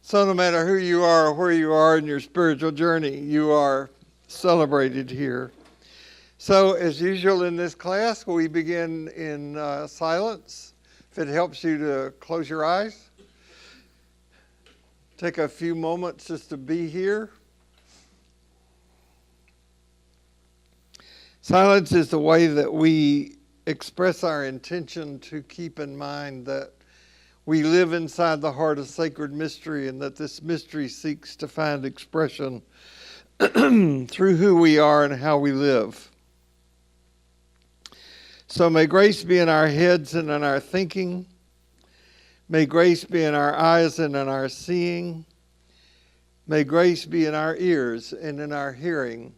So no matter who you are or where you are in your spiritual journey, you are celebrated here. So as usual in this class, we begin in silence. If it helps you to close your eyes, take a few moments just to be here. Silence is the way that we express our intention to keep in mind that we live inside the heart of sacred mystery, and that this mystery seeks to find expression through who we are and how we live. So may grace be in our heads and in our thinking. May grace be in our eyes and in our seeing. May grace be in our ears and in our hearing.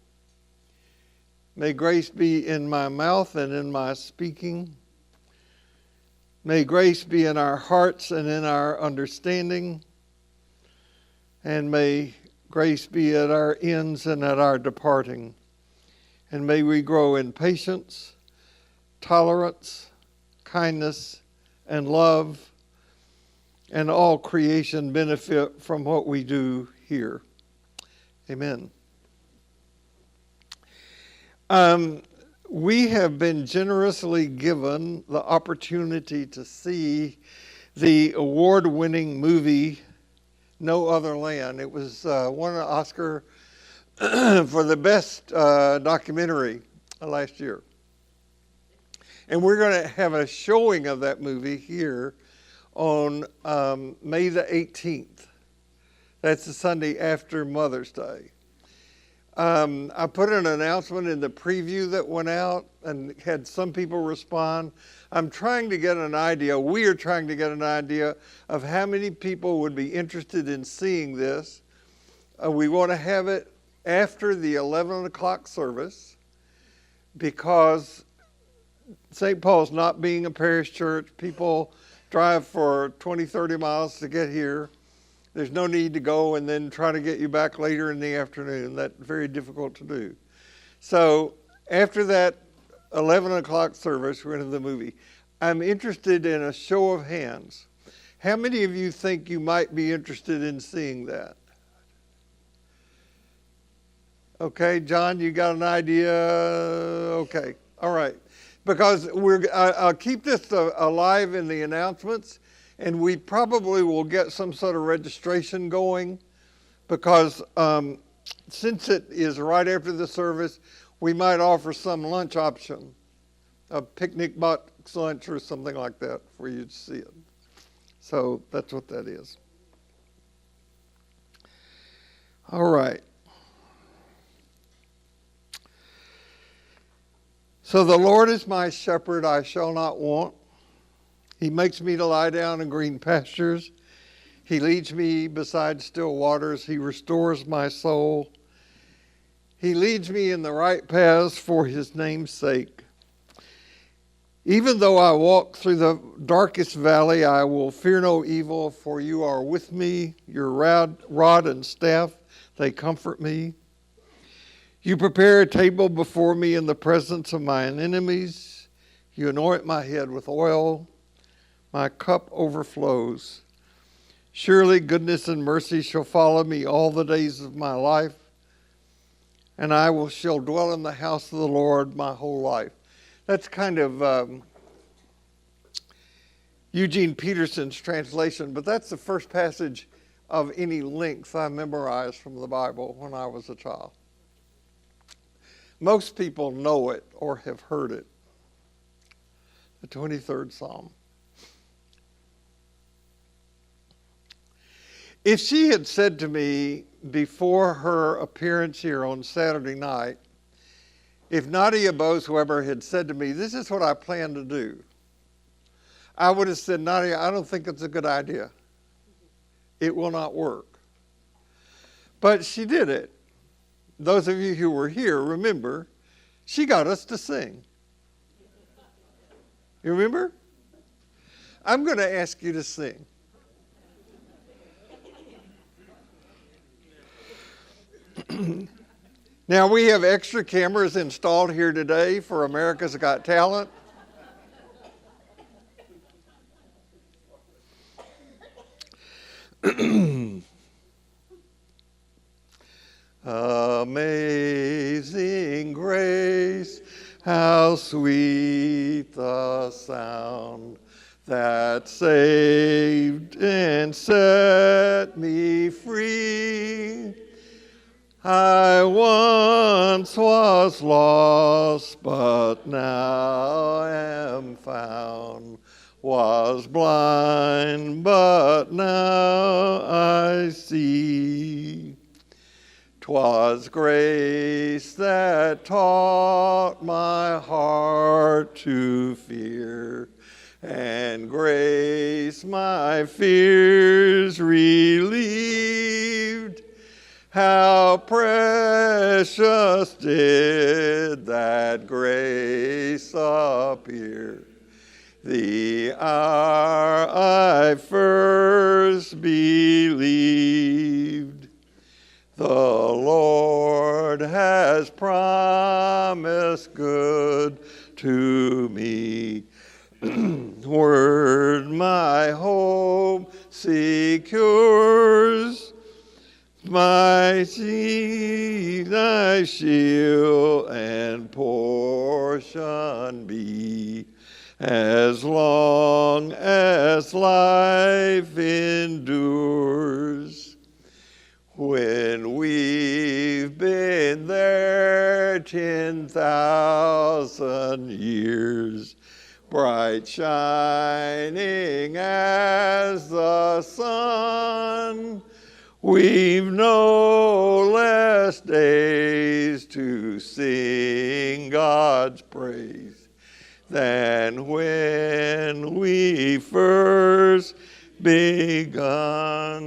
May grace be in my mouth and in my speaking. May grace be in our hearts and in our understanding. And may grace be at our ends and at our departing. And may we grow in patience, tolerance, kindness, and love, and all creation benefit from what we do here. Amen. We have been generously given the opportunity to see the award-winning movie, No Other Land. It was won an Oscar for the best documentary last year. And we're going to have a showing of that movie here on May the 18th. That's the Sunday after Mother's Day. I put an announcement in the preview that went out and had some people respond. I'm trying to get an idea, we are trying to get an idea of how many people would be interested in seeing this. We want to have it after the 11 o'clock service because St. Paul's not being a parish church. People drive for 20, 30 miles to get here. There's no need to go and then try to get you back later in the afternoon. That's very difficult to do. So after that 11 o'clock service, we're into the movie. I'm interested in a show of hands. How many of you think you might be interested in seeing that? Okay, John, you got an idea? Okay, all right. Because I'll keep this alive in the announcements. And we probably will get some sort of registration going because since it is right after the service, we might offer some lunch option, a picnic box lunch or something like that for you to see it. So that's what that is. All right. So the Lord is my shepherd, I shall not want. He makes me to lie down in green pastures. He leads me beside still waters. He restores my soul. He leads me in the right paths for his name's sake. Even though I walk through the darkest valley, I will fear no evil, for you are with me. Your rod and staff, they comfort me. You prepare a table before me in the presence of my enemies. You anoint my head with oil. My cup overflows. Surely goodness and mercy shall follow me all the days of my life, and shall dwell in the house of the Lord my whole life. That's kind of Eugene Peterson's translation, but that's the first passage of any length I memorized from the Bible when I was a child. Most people know it or have heard it. The 23rd Psalm. If she had said to me before her appearance here on Saturday night, if Nadia Bose, whoever, had said to me, this is what I plan to do, I would have said, Nadia, I don't think it's a good idea. It will not work. But she did it. Those of you who were here, remember, she got us to sing. You remember? I'm going to ask you to sing. Now, we have extra cameras installed here today for America's Got Talent. how sweet the sound that saved and set me free. I once was lost, but now am found. Was blind, but now I see. 'Twas grace that taught my heart to fear, and grace my fears relieved. How precious did that grace appear, the hour I first believed. The Lord has promised good to me. Word my hope secures, my seed, thy shield and portion be, as long as life endures. When we've been there 10,000 years, bright shining as the sun, we've no less days to sing God's praise than when we first begun.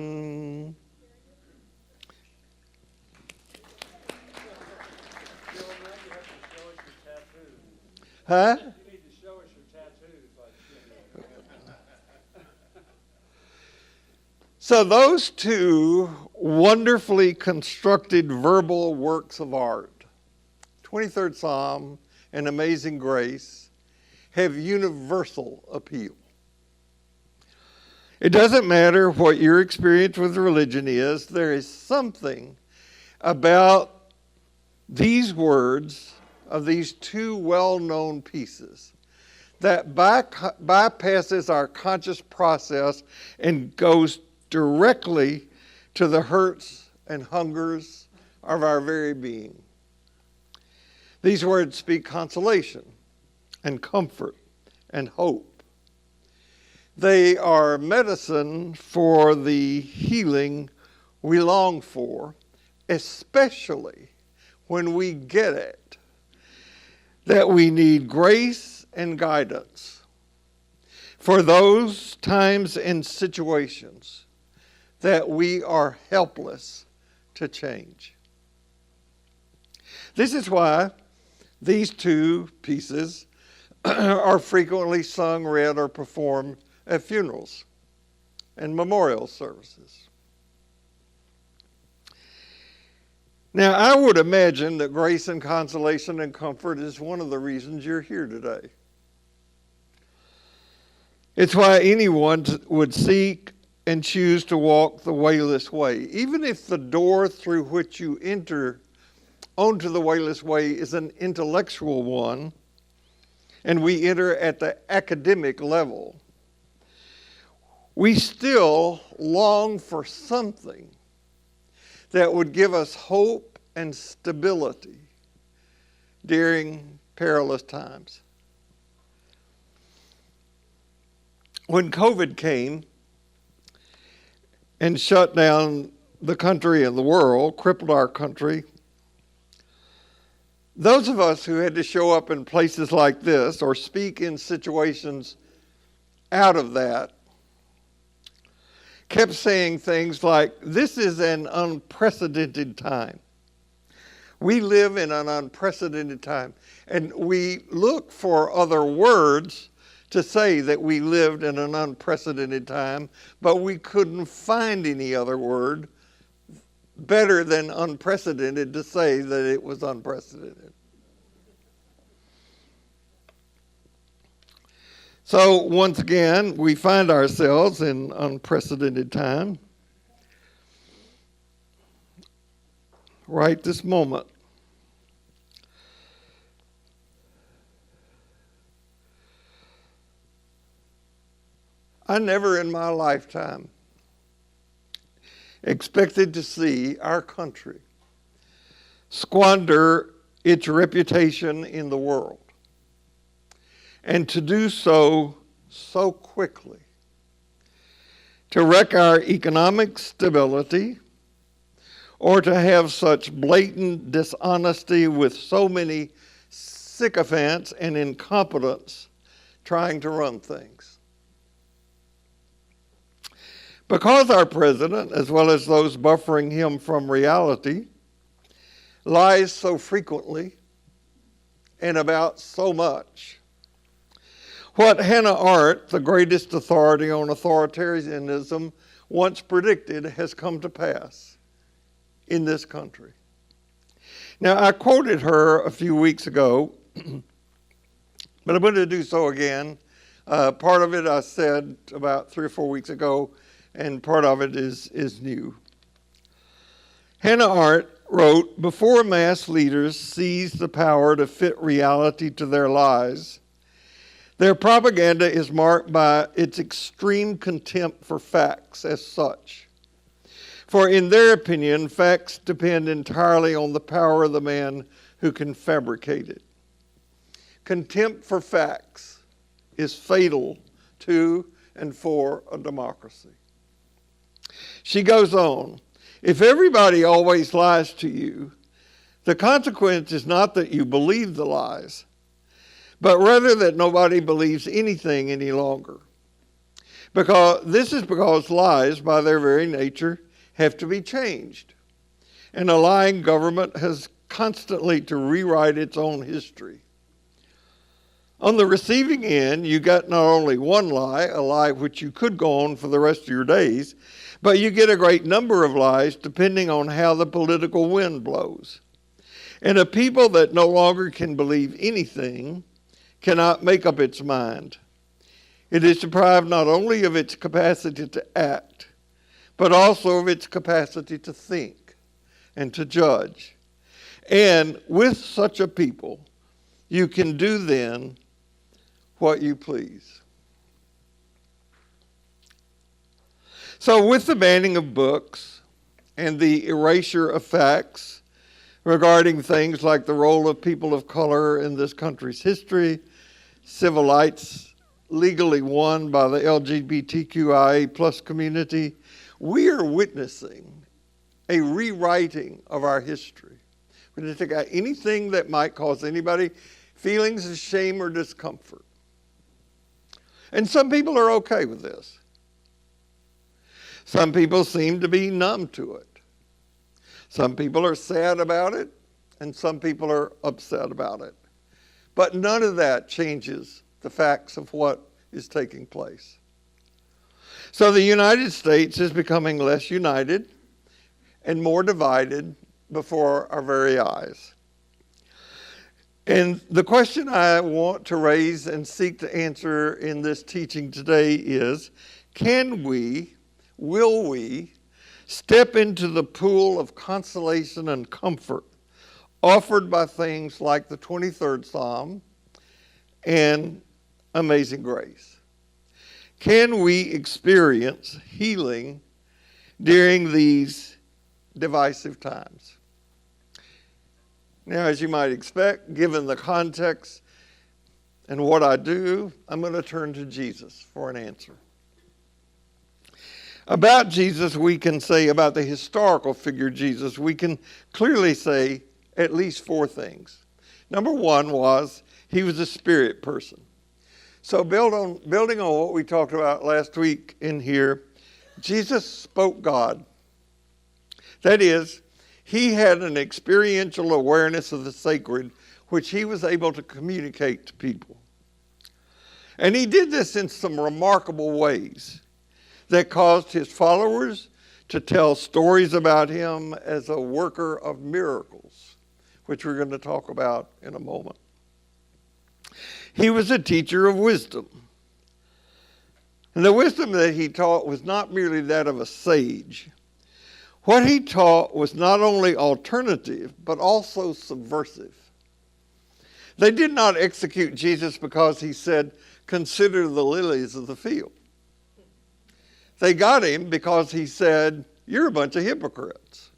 Huh? You need to show us your tattoos. So those two wonderfully constructed verbal works of art, 23rd Psalm and Amazing Grace, have universal appeal. It doesn't matter what your experience with religion is, there is something about these words of these two well-known pieces that bypasses our conscious process and goes directly to the hurts and hungers of our very being. These words speak consolation and comfort and hope. They are medicine for the healing we long for, especially when we get it that we need grace and guidance for those times and situations that we are helpless to change. This is why these two pieces are frequently sung, read, or performed at funerals and memorial services. Now, I would imagine that grace and consolation and comfort is one of the reasons you're here today. It's why anyone would seek and choose to walk the wayless way, even if the door through which you enter onto the wayless way is an intellectual one, and we enter at the academic level. We still long for something that would give us hope and stability during perilous times. When COVID came and shut down the country and the world, crippled our country, those of us who had to show up in places like this or speak in situations out of that kept saying things like, this is an unprecedented time. We live in an unprecedented time. And we look for other words to say that we lived in an unprecedented time, but we couldn't find any other word better than unprecedented to say that it was unprecedented. So once again, we find ourselves in unprecedented time right this moment. I never in my lifetime expected to see our country squander its reputation in the world, and to do so quickly, to wreck our economic stability, or to have such blatant dishonesty with so many sycophants and incompetents trying to run things. Because our president, as well as those buffering him from reality, lies so frequently and about so much, what Hannah Arendt, the greatest authority on authoritarianism, once predicted has come to pass in this country. Now, I quoted her a few weeks ago, but I'm going to do so again. Part of it I said about 3 or 4 weeks ago, and part of it is new. Hannah Arendt wrote, "Before mass leaders seize the power to fit reality to their lies, their propaganda is marked by its extreme contempt for facts as such. For in their opinion, facts depend entirely on the power of the man who can fabricate it. Contempt for facts is fatal to and for a democracy." She goes on, "If everybody always lies to you, the consequence is not that you believe the lies, but rather that nobody believes anything any longer. Because lies, by their very nature, have to be changed. And a lying government has constantly to rewrite its own history. On the receiving end, you got not only one lie, a lie which you could go on for the rest of your days, but you get a great number of lies depending on how the political wind blows. And a people that no longer can believe anything cannot make up its mind. It is deprived not only of its capacity to act, but also of its capacity to think and to judge. And with such a people, you can do then what you please." So with the banning of books and the erasure of facts regarding things like the role of people of color in this country's history, civil rights legally won by the LGBTQIA plus community, we are witnessing a rewriting of our history. We're going to take out anything that might cause anybody feelings of shame or discomfort. And some people are okay with this. Some people seem to be numb to it. Some people are sad about it, and some people are upset about it. But none of that changes the facts of what is taking place. So the United States is becoming less united and more divided before our very eyes. And the question I want to raise and seek to answer in this teaching today is, will we step into the pool of consolation and comfort offered by things like the 23rd Psalm and Amazing Grace? Can we experience healing during these divisive times? Now, as you might expect, given the context and what I do, I'm going to turn to Jesus for an answer. About Jesus, we can say, about the historical figure Jesus, we can clearly say at least 4 things. Number 1 was he was a spirit person. So building on what we talked about last week in here, Jesus spoke God. That is, he had an experiential awareness of the sacred, which he was able to communicate to people. And he did this in some remarkable ways that caused his followers to tell stories about him as a worker of miracles, which we're going to talk about in a moment. He was a teacher of wisdom. And the wisdom that he taught was not merely that of a sage. What he taught was not only alternative, but also subversive. They did not execute Jesus because he said, "Consider the lilies of the field." They got him because he said, "You're a bunch of hypocrites."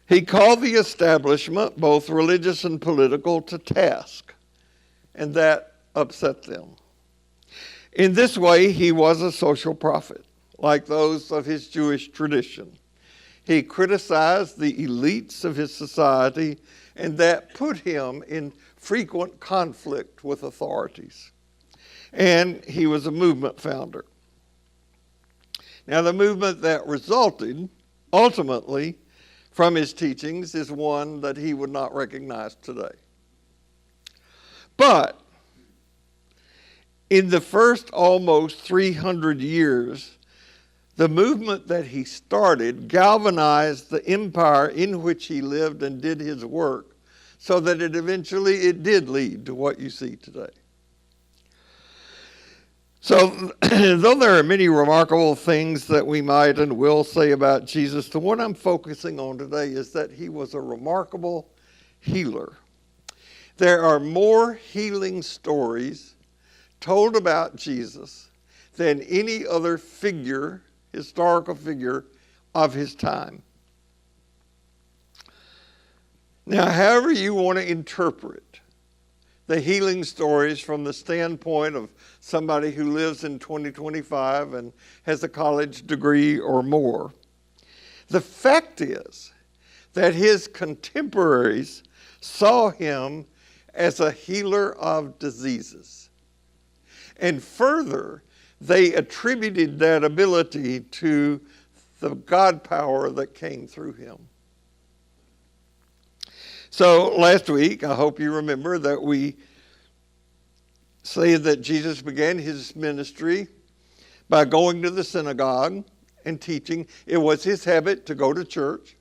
He called the establishment, both religious and political, to task, and that upset them. In this way, he was a social prophet, like those of his Jewish tradition. He criticized the elites of his society, and that put him in frequent conflict with authorities. And he was a movement founder. Now, the movement that resulted, ultimately, from his teachings is one that he would not recognize today. But in the first almost 300 years, the movement that he started galvanized the empire in which he lived and did his work, so that it did lead to what you see today. So, though there are many remarkable things that we might and will say about Jesus, the one I'm focusing on today is that he was a remarkable healer. There are more healing stories told about Jesus than any other historical figure of his time. Now, however you want to interpret the healing stories from the standpoint of somebody who lives in 2025 and has a college degree or more, the fact is that his contemporaries saw him as a healer of diseases. And further, they attributed that ability to the God power that came through him. So last week, I hope you remember that we say that Jesus began his ministry by going to the synagogue and teaching. It was his habit to go to church.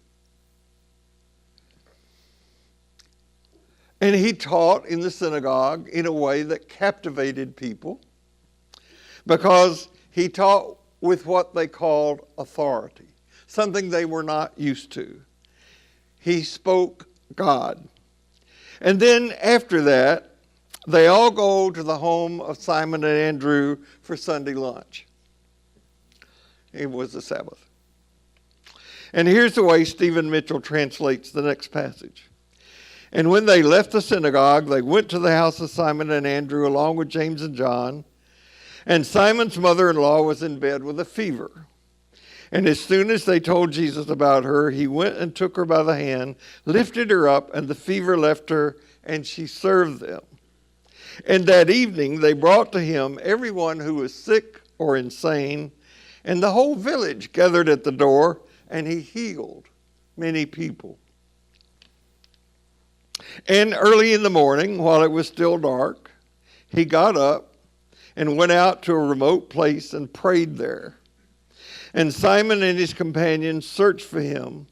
And he taught in the synagogue in a way that captivated people because he taught with what they called authority, something they were not used to. He spoke God. And then after that, they all go to the home of Simon and Andrew for Sunday lunch. It was the Sabbath. And here's the way Stephen Mitchell translates the next passage. And when they left the synagogue, they went to the house of Simon and Andrew along with James and John. And Simon's mother-in-law was in bed with a fever. And as soon as they told Jesus about her, he went and took her by the hand, lifted her up, and the fever left her, and she served them. And that evening they brought to him everyone who was sick or insane, and the whole village gathered at the door, and he healed many people. And early in the morning, while it was still dark, he got up and went out to a remote place and prayed there. And Simon and his companions searched for him.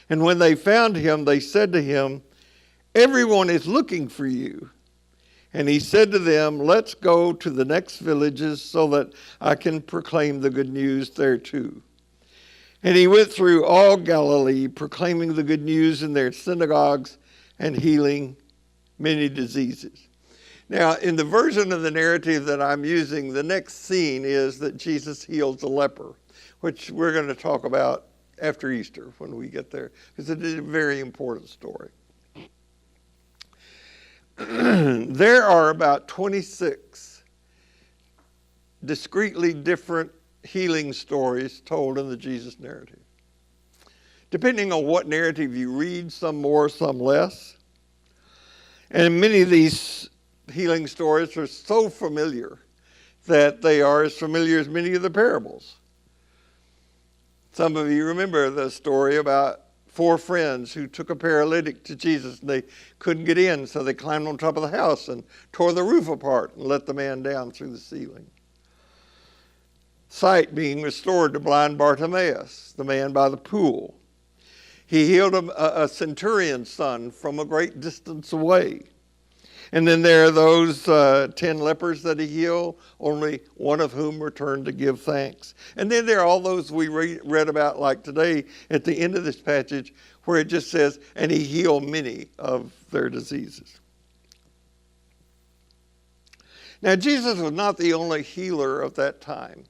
And when they found him, they said to him, "Everyone is looking for you." And he said to them, "Let's go to the next villages so that I can proclaim the good news there too." And he went through all Galilee, proclaiming the good news in their synagogues and healing many diseases. Now, in the version of the narrative that I'm using, the next scene is that Jesus heals a leper, which we're going to talk about after Easter when we get there, because it is a very important story. There are about 26 discretely different healing stories told in the Jesus narrative. Depending on what narrative you read, some more, some less. And many of these healing stories are so familiar that they are as familiar as many of the parables. Some of you remember the story about 4 friends who took a paralytic to Jesus and they couldn't get in, so they climbed on top of the house and tore the roof apart and let the man down through the ceiling. Sight being restored to blind Bartimaeus, the man by the pool. He healed a centurion's son from a great distance away. And then there are those 10 lepers that he healed, only one of whom returned to give thanks. And then there are all those we read about, like today at the end of this passage, where it just says, and he healed many of their diseases. Now, Jesus was not the only healer of that time.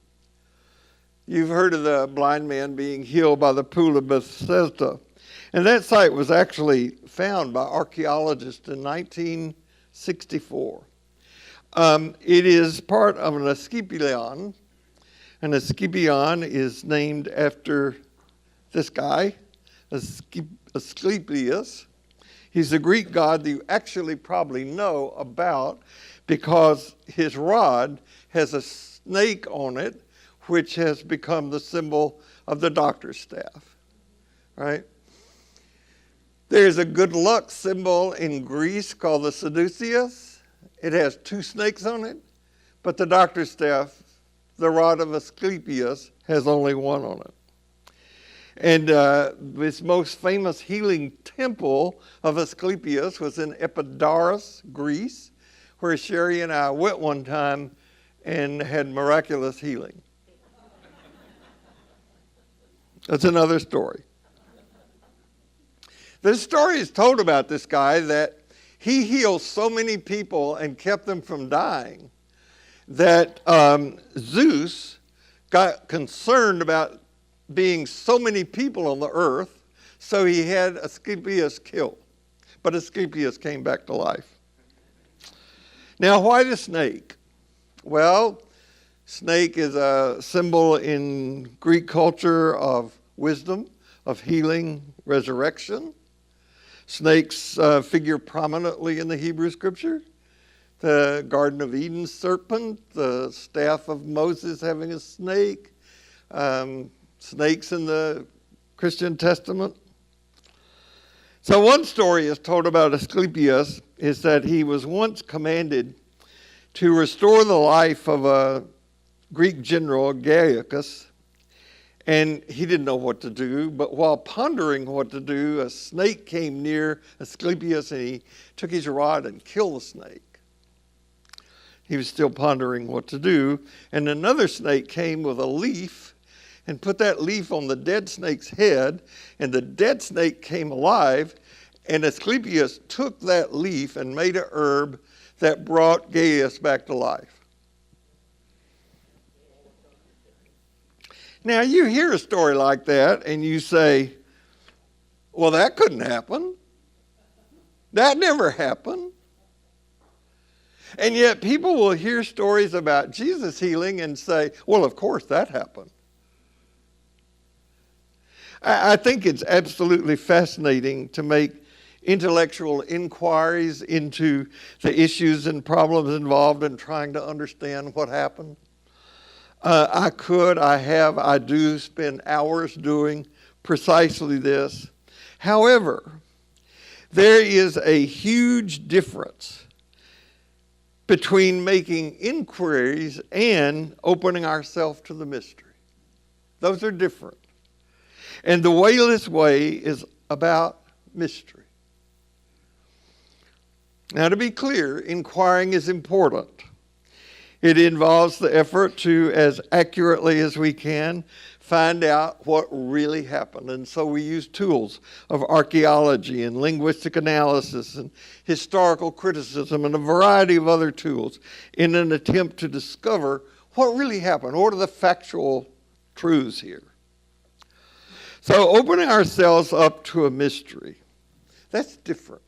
You've heard of the blind man being healed by the pool of Bethesda. And that site was actually found by archaeologists in 1964. It is part of an Asclepion. An Asclepion is named after this guy, Asclepius. He's a Greek god that you actually probably know about because his rod has a snake on it, which has become the symbol of the doctor's staff, right? There's a good luck symbol in Greece called the Caduceus. It has two snakes on it, but the doctor's staff, the rod of Asclepius, has only one on it. And this most famous healing temple of Asclepius was in Epidaurus, Greece, where Sherry and I went one time and had miraculous healing. That's another story. The story is told about this guy that he healed so many people and kept them from dying that Zeus got concerned about being so many people on the earth, so he had Asclepius killed. But Asclepius came back to life. Now, why the snake? Well, snake is a symbol in Greek culture of wisdom, of healing, resurrection. Snakes figure prominently in the Hebrew Scripture. The Garden of Eden serpent, the staff of Moses having a snake, snakes in the Christian Testament. So one story is told about Asclepius is that he was once commanded to restore the life of a Greek general, Gaius, and he didn't know what to do, but while pondering what to do, a snake came near Asclepius and he took his rod and killed the snake. He was still pondering what to do, and another snake came with a leaf and put that leaf on the dead snake's head, and the dead snake came alive, and Asclepius took that leaf and made a herb that brought Gaius back to life. Now, you hear a story like that, and you say, well, that couldn't happen. That never happened. And yet people will hear stories about Jesus healing and say, well, of course that happened. I think it's absolutely fascinating to make intellectual inquiries into the issues and problems involved in trying to understand what happened. I do spend hours doing precisely this. However, there is a huge difference between making inquiries and opening ourselves to the mystery. Those are different. And the wayless way is about mystery. Now, to be clear, inquiring is important. It involves the effort to, as accurately as we can, find out what really happened. And so we use tools of archaeology and linguistic analysis and historical criticism and a variety of other tools in an attempt to discover what really happened. What are the factual truths here? So opening ourselves up to a mystery, that's different.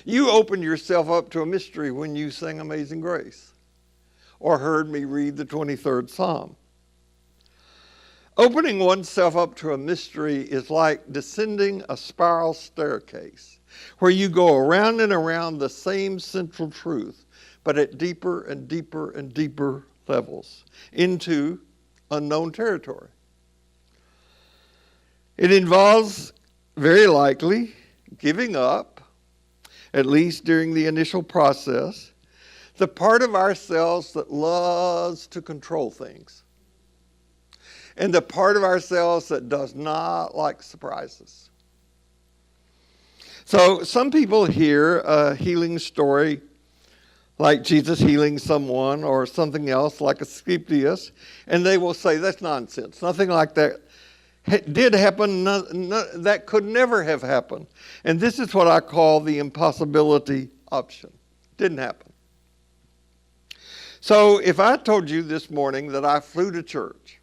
You opened yourself up to a mystery when you sang Amazing Grace or heard me read the 23rd Psalm. Opening oneself up to a mystery is like descending a spiral staircase where you go around and around the same central truth, but at deeper and deeper and deeper levels into unknown territory. It involves, very likely, giving up, at least during the initial process, the part of ourselves that loves to control things, and the part of ourselves that does not like surprises. So some people hear a healing story like Jesus healing someone or something else like Asclepius, and they will say, that's nonsense. Nothing like that did happen. That could never have happened. And this is what I call the impossibility option. Didn't happen. So if I told you this morning that I flew to church,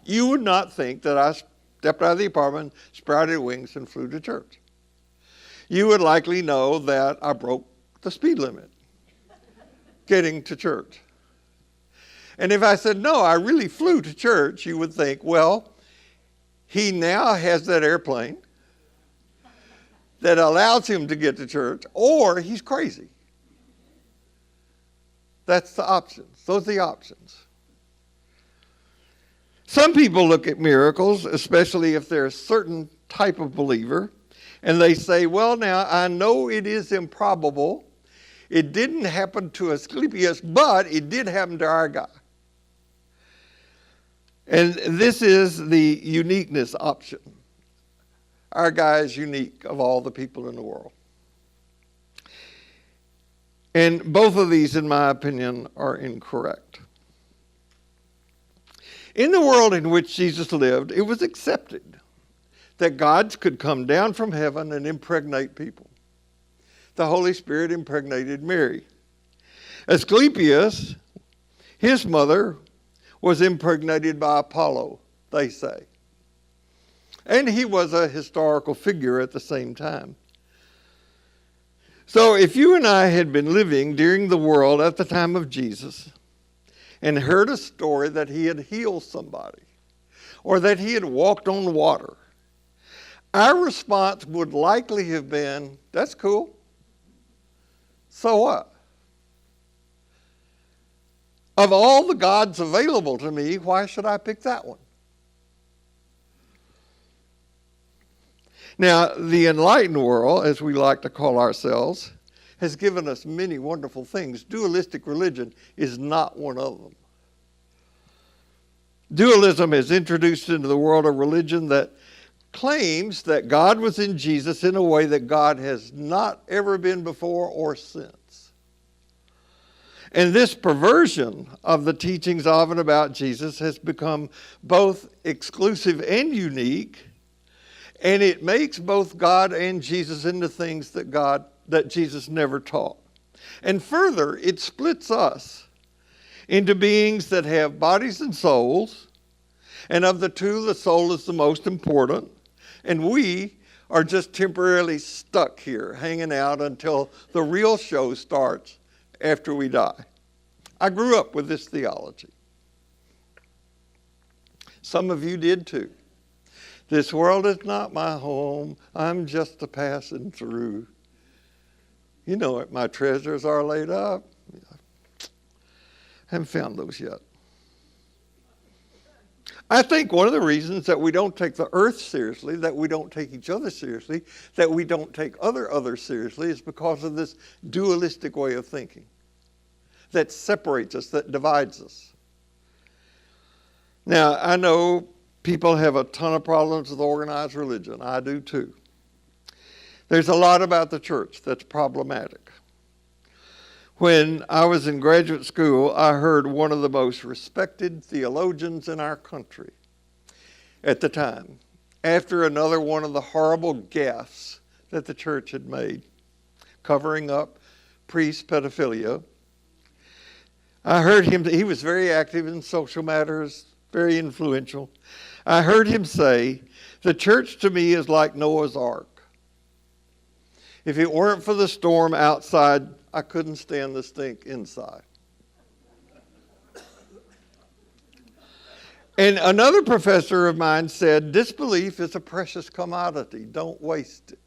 you would not think that I stepped out of the apartment, sprouted wings, and flew to church. You would likely know that I broke the speed limit getting to church. And if I said, no, I really flew to church, you would think, well, he now has that airplane that allows him to get to church, or he's crazy. That's the options. Those are the options. Some people look at miracles, especially if they're a certain type of believer, and they say, well, now, I know it is improbable. It didn't happen to Asclepius, but it did happen to our guy. And this is the uniqueness option. Our guy is unique of all the people in the world. And both of these, in my opinion, are incorrect. In the world in which Jesus lived, it was accepted that God could come down from heaven and impregnate people. The Holy Spirit impregnated Mary. Asclepius, his mother, was impregnated by Apollo, they say. And he was a historical figure at the same time. So if you and I had been living during the world at the time of Jesus and heard a story that he had healed somebody or that he had walked on water, our response would likely have been, that's cool. So what? Of all the gods available to me, why should I pick that one? Now, the enlightened world, as we like to call ourselves, has given us many wonderful things. Dualistic religion is not one of them. Dualism has introduced into the world a religion that claims that God was in Jesus in a way that God has not ever been before or since. And this perversion of the teachings of and about Jesus has become both exclusive and unique, and it makes both God and Jesus into things that Jesus never taught. And further, it splits us into beings that have bodies and souls, and of the two, the soul is the most important, and we are just temporarily stuck here, hanging out until the real show starts after we die. I grew up with this theology. Some of you did too. This world is not my home. I'm just a passing through. You know it. My treasures are laid up. Haven't found those yet. I think one of the reasons that we don't take the earth seriously, that we don't take each other seriously, that we don't take others seriously is because of this dualistic way of thinking that separates us, that divides us. Now, I know people have a ton of problems with organized religion. I do too. There's a lot about the church that's problematic. When I was in graduate school, I heard one of the most respected theologians in our country at the time, after another one of the horrible gaffes that the church had made, covering up priest pedophilia. I heard him, he was very active in social matters, very influential. I heard him say, the church to me is like Noah's Ark. If it weren't for the storm outside, I couldn't stand the stink inside. And another professor of mine said, disbelief is a precious commodity. Don't waste it.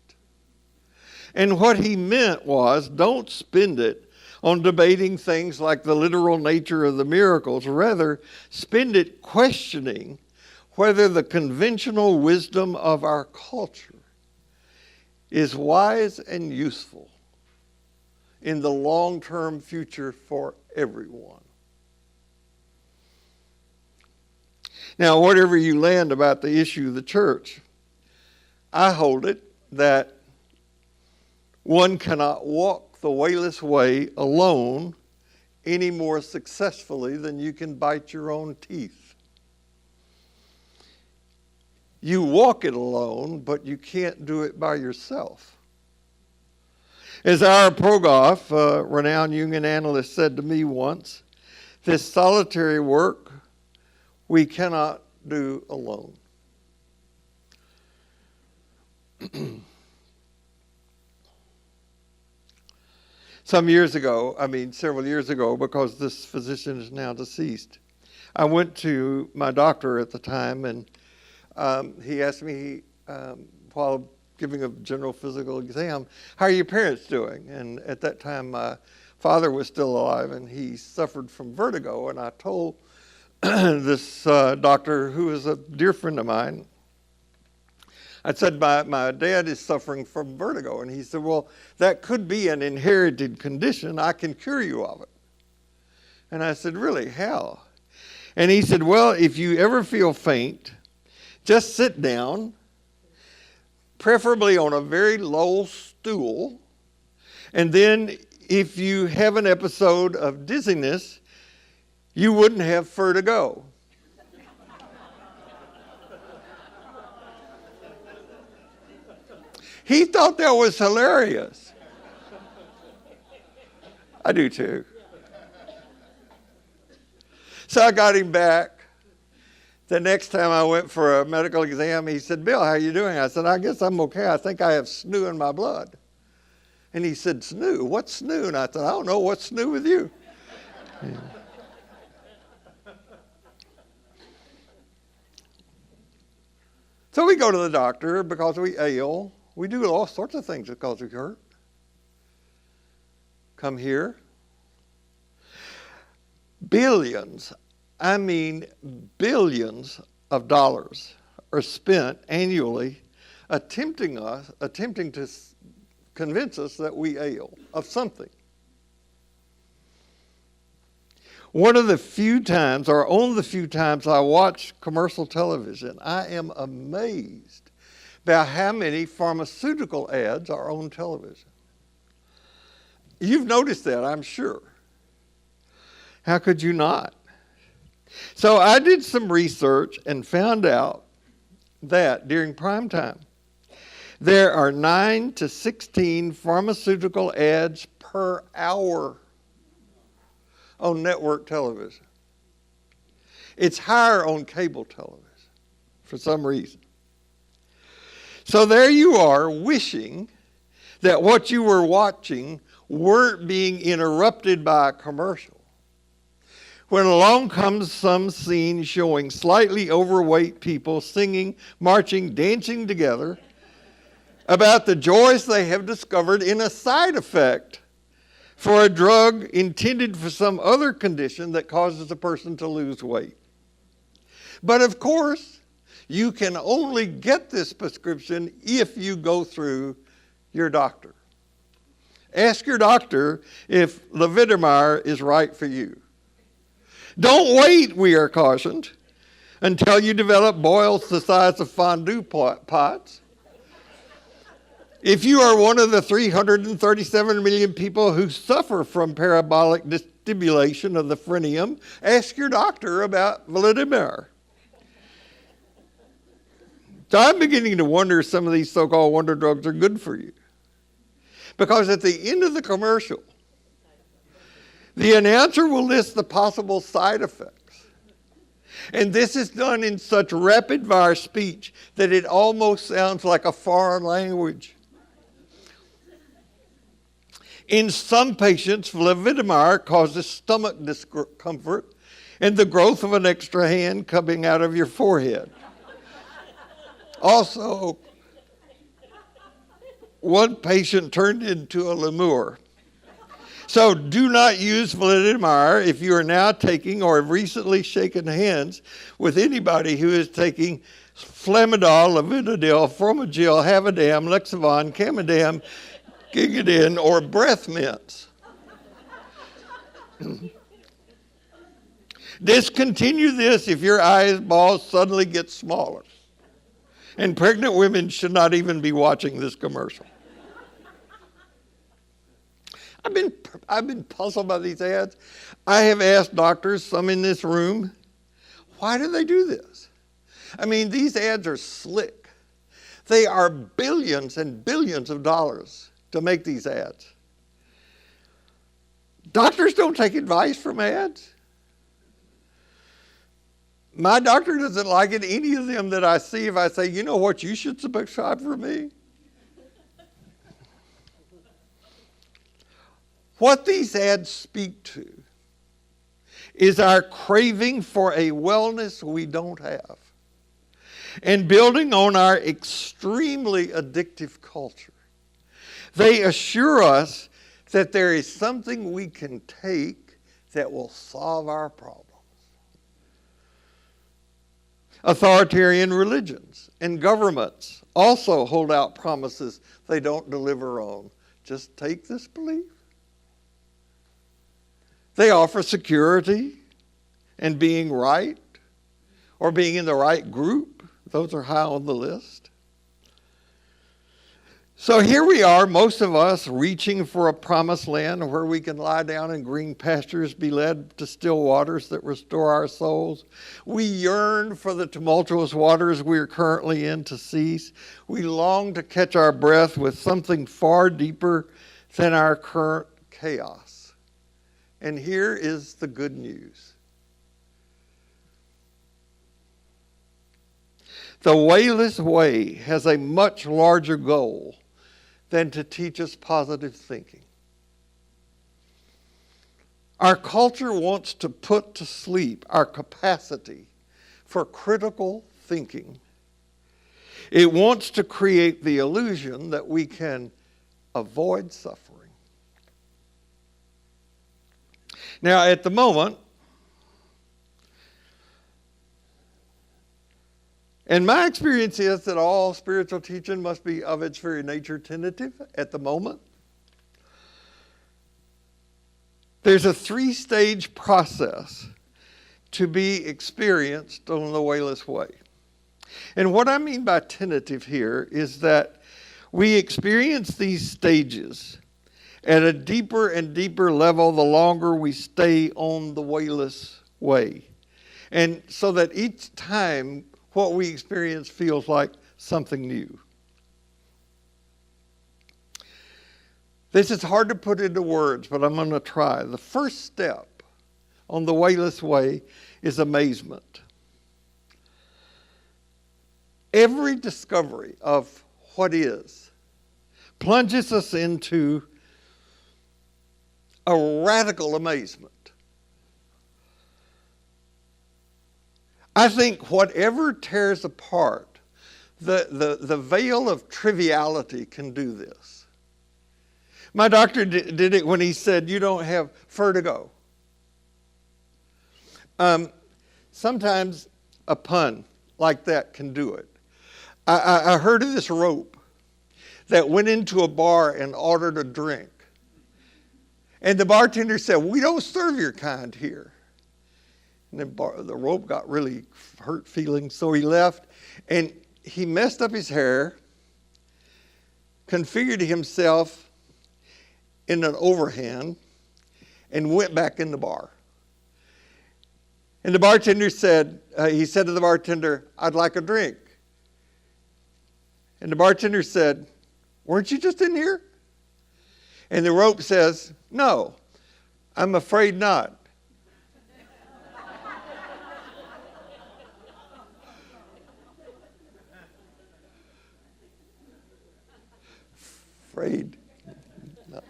And what he meant was, don't spend it on debating things like the literal nature of the miracles. Rather, spend it questioning whether the conventional wisdom of our culture is wise and useful in the long-term future for everyone. Now, whatever you land about the issue of the church, I hold it that one cannot walk the wayless way alone any more successfully than you can bite your own teeth. You walk it alone, but you can't do it by yourself. As our Progoff, renowned Jungian analyst, said to me once, this solitary work we cannot do alone. Several years ago, because this physician is now deceased, I went to my doctor at the time, and he asked me, while giving a general physical exam, how are your parents doing? And at that time, my father was still alive, and he suffered from vertigo. And I told this doctor, who is a dear friend of mine, I said, my dad is suffering from vertigo. And he said, well, that could be an inherited condition. I can cure you of it. And I said, really, how? And he said, well, if you ever feel faint, just sit down, preferably on a very low stool. And then if you have an episode of dizziness, you wouldn't have vertigo. He thought that was hilarious. I do too. So I got him back. The next time I went for a medical exam, he said, Bill, how are you doing? I said, I guess I'm okay. I think I have snoo in my blood. And he said, snoo? What's snoo? And I said, I don't know. What's snoo with you? Yeah. So we go to the doctor because we ail. We do all sorts of things because we hurt. Come here. Billions, I mean billions of dollars are spent annually attempting to convince us that we ail of something. One of the few times, or only the few times I watch commercial television, I am amazed about how many pharmaceutical ads are on television. You've noticed that, I'm sure. How could you not? So I did some research and found out that during prime time, there are 9 to 16 pharmaceutical ads per hour on network television. It's higher on cable television for some reason. So there you are wishing that what you were watching weren't being interrupted by a commercial. When along comes some scene showing slightly overweight people singing, marching, dancing together about the joys they have discovered in a side effect for a drug intended for some other condition that causes a person to lose weight. But of course, you can only get this prescription if you go through your doctor. Ask your doctor if levodopa is right for you. Don't wait, we are cautioned, until you develop boils the size of fondue pots. If you are one of the 337 million people who suffer from parabolic stimulation of the frenulum, ask your doctor about levodopa. So I'm beginning to wonder if some of these so-called wonder drugs are good for you. Because at the end of the commercial, the announcer will list the possible side effects. And this is done in such rapid-fire speech that it almost sounds like a foreign language. In some patients, levodopa causes stomach discomfort and the growth of an extra hand coming out of your forehead. Also, one patient turned into a lemur. So do not use levodopa if you are now taking or have recently shaken hands with anybody who is taking Flamadol, Lavidodil, Fromagil, Havadam, Lexavon, Camidam, Gigadin, or breath mints. Discontinue this if your eyeballs suddenly get smaller. And pregnant women should not even be watching this commercial. I've been puzzled by these ads. I have asked doctors, some in this room, why do they do this? I mean, these ads are slick. They are billions and billions of dollars to make these ads. Doctors don't take advice from ads. My doctor doesn't like it. Any of them that I see, if I say, you know what, you should prescribe for me. What these ads speak to is our craving for a wellness we don't have. And building on our extremely addictive culture, they assure us that there is something we can take that will solve our problems. Authoritarian religions and governments also hold out promises they don't deliver on. Just take this belief. They offer security and being right or being in the right group. Those are high on the list. So here we are, most of us reaching for a promised land where we can lie down in green pastures, be led to still waters that restore our souls. We yearn for the tumultuous waters we are currently in to cease. We long to catch our breath with something far deeper than our current chaos. And here is the good news. The wayless way has a much larger goal than to teach us positive thinking. Our culture wants to put to sleep our capacity for critical thinking. It wants to create the illusion that we can avoid suffering. Now, at the moment, and my experience is that all spiritual teaching must be of its very nature tentative at the moment. There's a 3-stage process to be experienced on the wayless way. And what I mean by tentative here is that we experience these stages at a deeper and deeper level the longer we stay on the wayless way. And so that each time what we experience feels like something new. This is hard to put into words, but I'm going to try. The first step on the wayless way is amazement. Every discovery of what is plunges us into a radical amazement. I think whatever tears apart the veil of triviality can do this. My doctor did it when he said, you don't have vertigo. Sometimes a pun like that can do it. I heard of this rope that went into a bar and ordered a drink. And the bartender said, we don't serve your kind here. And the rope got really hurt feelings, so he left. And he messed up his hair, configured himself in an overhand, and went back in the bar. And the bartender said, he said to the bartender, I'd like a drink. And the bartender said, weren't you just in here? And the rope says, no, I'm afraid not. Afraid. No.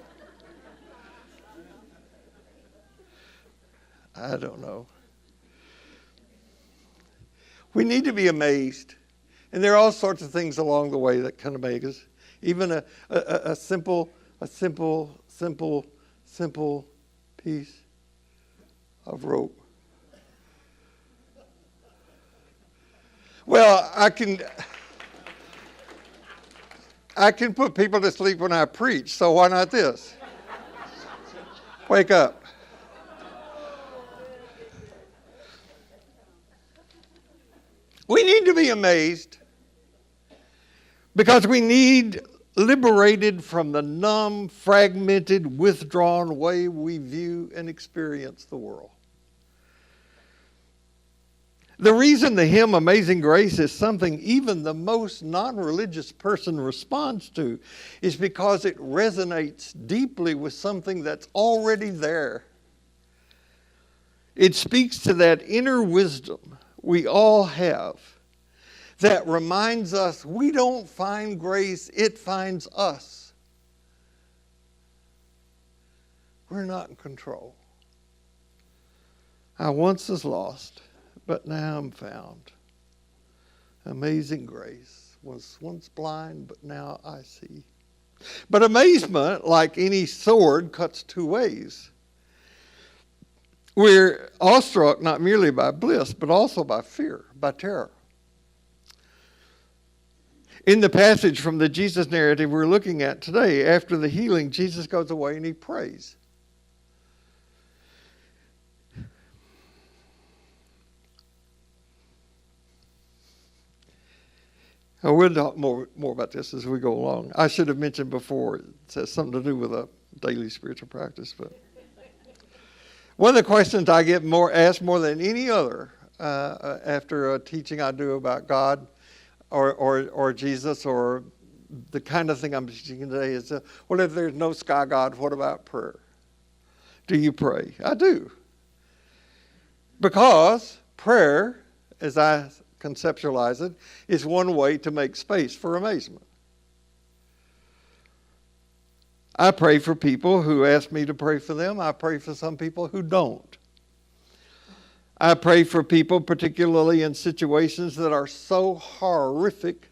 I don't know. We need to be amazed. And there are all sorts of things along the way that can amaze us. Even a simple piece of rope. Well, I can put people to sleep when I preach, so why not this? Wake up. We need to be amazed because we need liberated from the numb, fragmented, withdrawn way we view and experience the world. The reason the hymn Amazing Grace is something even the most non-religious person responds to is because it resonates deeply with something that's already there. It speaks to that inner wisdom we all have that reminds us we don't find grace, it finds us. We're not in control. I once was lost, but now I'm found. Amazing grace. Was once blind, but now I see. But amazement, like any sword, cuts two ways. We're awestruck not merely by bliss, but also by fear, by terror. In the passage from the Jesus narrative we're looking at today, after the healing, Jesus goes away and he prays. We'll talk more about this as we go along. I should have mentioned before, it has something to do with a daily spiritual practice. But one of the questions I get asked more than any other after a teaching I do about God or Jesus or the kind of thing I'm teaching today is, well, if there's no sky God, what about prayer? Do you pray? I do. Because prayer, as I conceptualize it, is one way to make space for amazement. I pray for people who ask me to pray for them. I pray for some people who don't. I pray for people particularly in situations that are so horrific,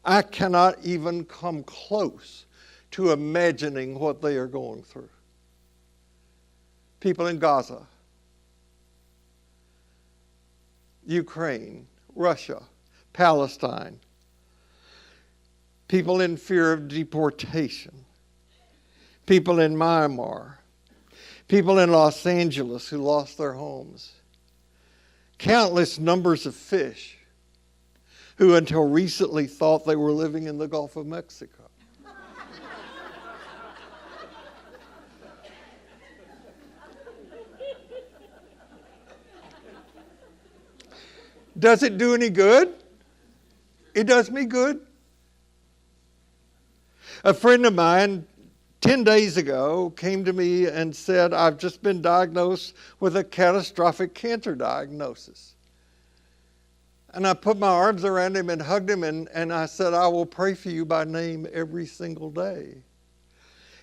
I cannot even come close to imagining what they are going through. People in Gaza, Ukraine, Russia, Palestine, people in fear of deportation, people in Myanmar, people in Los Angeles who lost their homes, countless numbers of fish who until recently thought they were living in the Gulf of Mexico. Does it do any good? It does me good. A friend of mine 10 days ago came to me and said, I've just been diagnosed with a catastrophic cancer diagnosis. And I put my arms around him and hugged him and I said, I will pray for you by name every single day.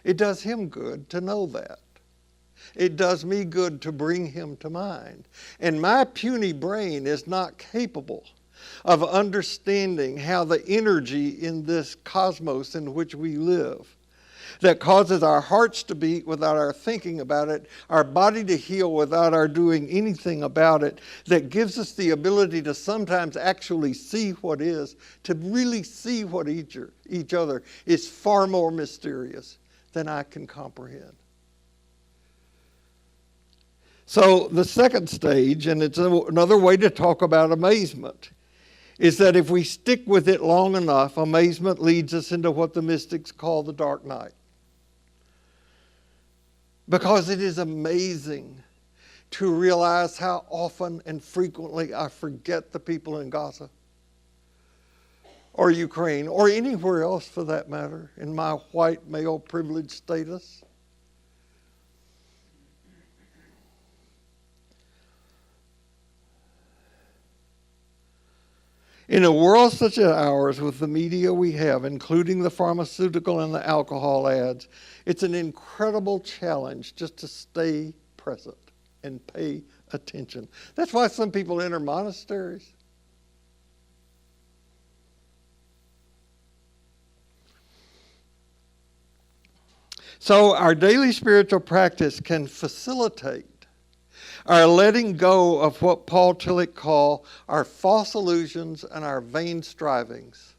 It does him good to know that. It does me good to bring him to mind. And my puny brain is not capable of understanding how the energy in this cosmos in which we live that causes our hearts to beat without our thinking about it, our body to heal without our doing anything about it, that gives us the ability to sometimes actually see what is, to really see what each other is far more mysterious than I can comprehend. So the second stage, and it's another way to talk about amazement, is that if we stick with it long enough, amazement leads us into what the mystics call the dark night. Because it is amazing to realize how often and frequently I forget the people in Gaza or Ukraine or anywhere else for that matter in my white male privileged status. In a world such as ours, with the media we have, including the pharmaceutical and the alcohol ads, it's an incredible challenge just to stay present and pay attention. That's why some people enter monasteries. So our daily spiritual practice can facilitate our letting go of what Paul Tillich called our false illusions and our vain strivings.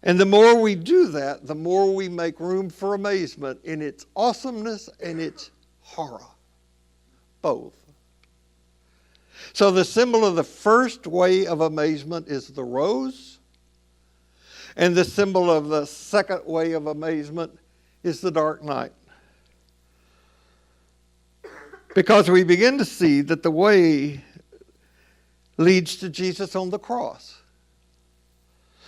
And the more we do that, the more we make room for amazement in its awesomeness and its horror. Both. So the symbol of the first way of amazement is the rose. And the symbol of the second way of amazement is the dark night. Because we begin to see that the way leads to Jesus on the cross.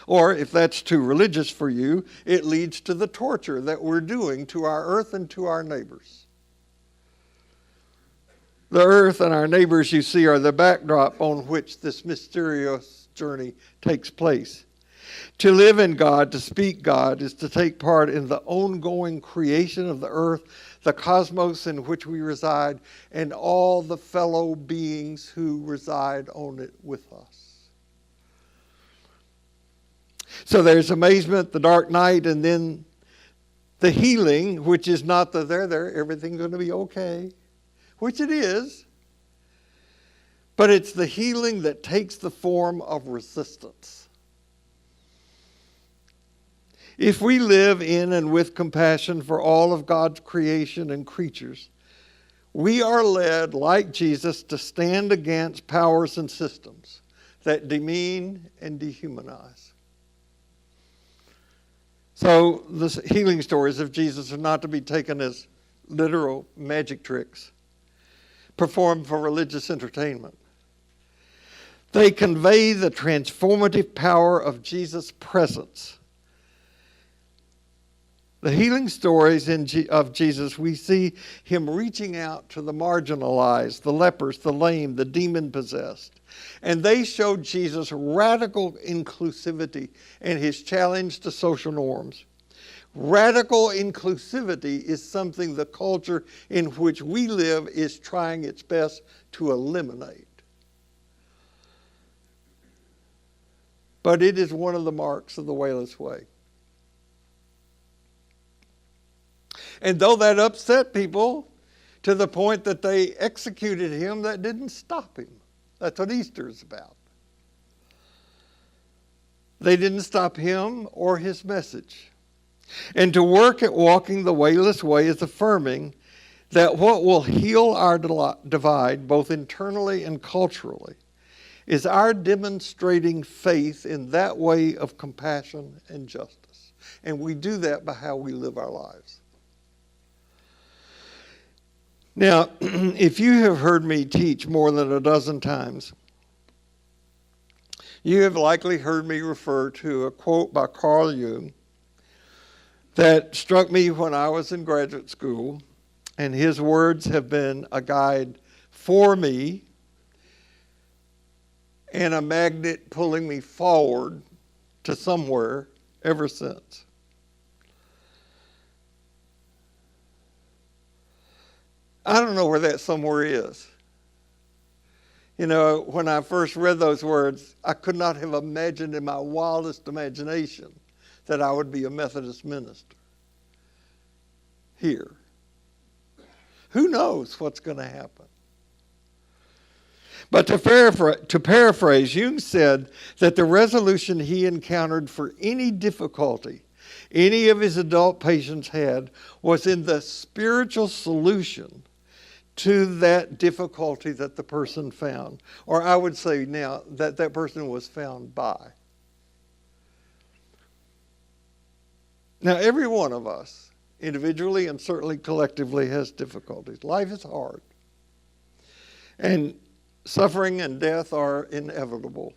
Or if that's too religious for you, it leads to the torture that we're doing to our earth and to our neighbors. The earth and our neighbors, you see, are the backdrop on which this mysterious journey takes place. To live in God, to speak God, is to take part in the ongoing creation of the earth, the cosmos in which we reside, and all the fellow beings who reside on it with us. So there's amazement, the dark night, and then the healing, which is not the there, everything's going to be okay, which it is, but it's the healing that takes the form of resistance. If we live in and with compassion for all of God's creation and creatures, we are led, like Jesus, to stand against powers and systems that demean and dehumanize. So the healing stories of Jesus are not to be taken as literal magic tricks performed for religious entertainment. They convey the transformative power of Jesus' presence. The healing stories of Jesus, we see him reaching out to the marginalized, the lepers, the lame, the demon-possessed. And they showed Jesus' radical inclusivity and his challenge to social norms. Radical inclusivity is something the culture in which we live is trying its best to eliminate. But it is one of the marks of the wayless way. And though that upset people to the point that they executed him, that didn't stop him. That's what Easter is about. They didn't stop him or his message. And to work at walking the wayless way is affirming that what will heal our divide, both internally and culturally, is our demonstrating faith in that way of compassion and justice. And we do that by how we live our lives. Now, if you have heard me teach more than a dozen times, you have likely heard me refer to a quote by Carl Jung that struck me when I was in graduate school, and his words have been a guide for me and a magnet pulling me forward to somewhere ever since. I don't know where that somewhere is. You know, when I first read those words, I could not have imagined in my wildest imagination that I would be a Methodist minister here. Who knows what's going to happen? But to paraphrase, Jung said that the resolution he encountered for any difficulty any of his adult patients had was in the spiritual solution to that difficulty that the person found. Or I would say now that that person was found by. Now, every one of us, individually and certainly collectively, has difficulties. Life is hard. And suffering and death are inevitable.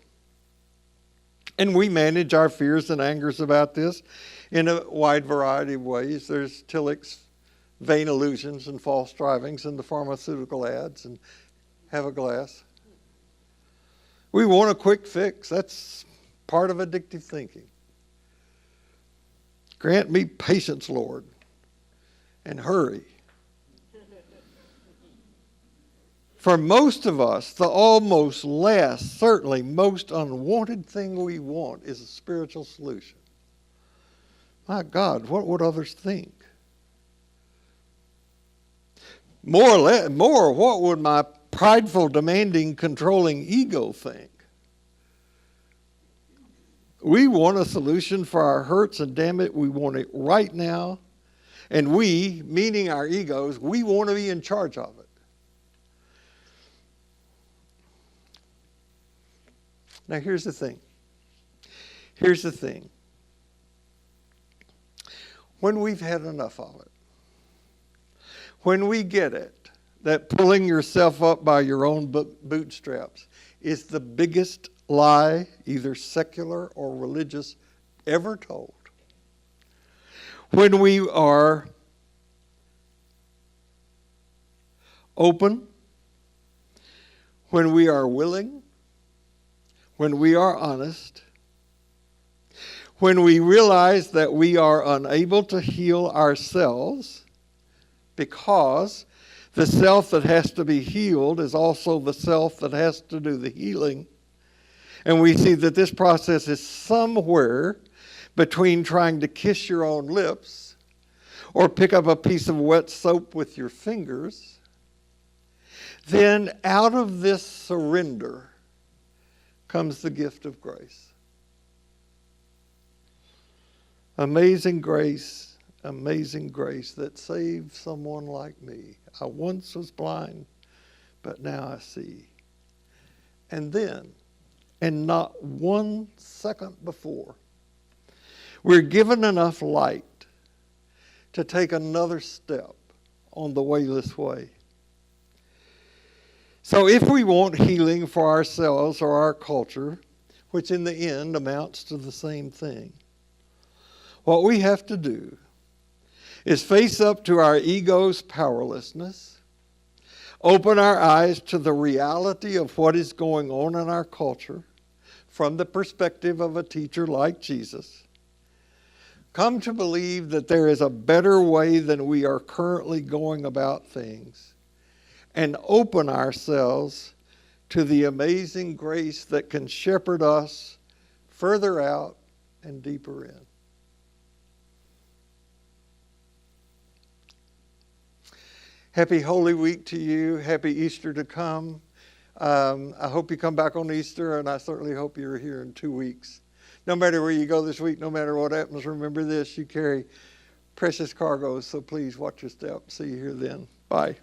And we manage our fears and angers about this in a wide variety of ways. There's Tillich's vain illusions and false strivings in the pharmaceutical ads and have a glass. We want a quick fix. That's part of addictive thinking. Grant me patience, Lord, and hurry. For most of us, the almost last, certainly most unwanted thing we want is a spiritual solution. My God, what would others think? More, what would my prideful, demanding, controlling ego think? We want a solution for our hurts, and damn it, we want it right now. And we, meaning our egos, we want to be in charge of it. Now here's the thing. When we've had enough of it, when we get it, that pulling yourself up by your own bootstraps is the biggest lie, either secular or religious, ever told. When we are open, when we are willing, when we are honest, when we realize that we are unable to heal ourselves, because the self that has to be healed is also the self that has to do the healing. And we see that this process is somewhere between trying to kiss your own lips or pick up a piece of wet soap with your fingers. Then out of this surrender comes the gift of grace. Amazing grace that saved someone like me. I once was blind, but now I see. And then, and not 1 second before, we're given enough light to take another step on the wayless way. So if we want healing for ourselves or our culture, which in the end amounts to the same thing, what we have to do is face up to our ego's powerlessness, open our eyes to the reality of what is going on in our culture from the perspective of a teacher like Jesus, come to believe that there is a better way than we are currently going about things, and open ourselves to the amazing grace that can shepherd us further out and deeper in. Happy Holy Week to you. Happy Easter to come. I hope you come back on Easter, and I certainly hope you're here in 2 weeks. No matter where you go this week, no matter what happens, remember this: you carry precious cargoes, so please watch your step. See you here then. Bye.